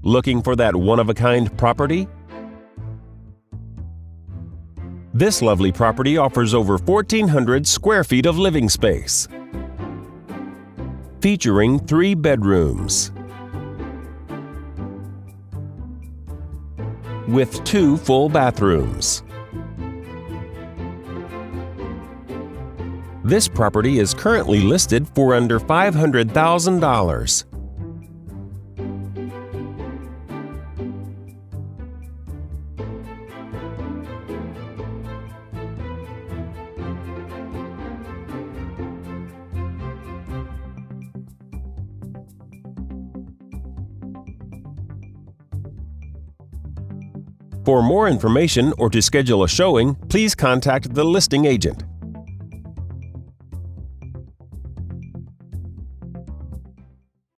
Looking for that one-of-a-kind property? This lovely property offers over 1,400 square feet of living space, featuring 3 bedrooms with 2 full bathrooms. This property is currently listed for under $500,000. For more information or to schedule a showing, please contact the listing agent.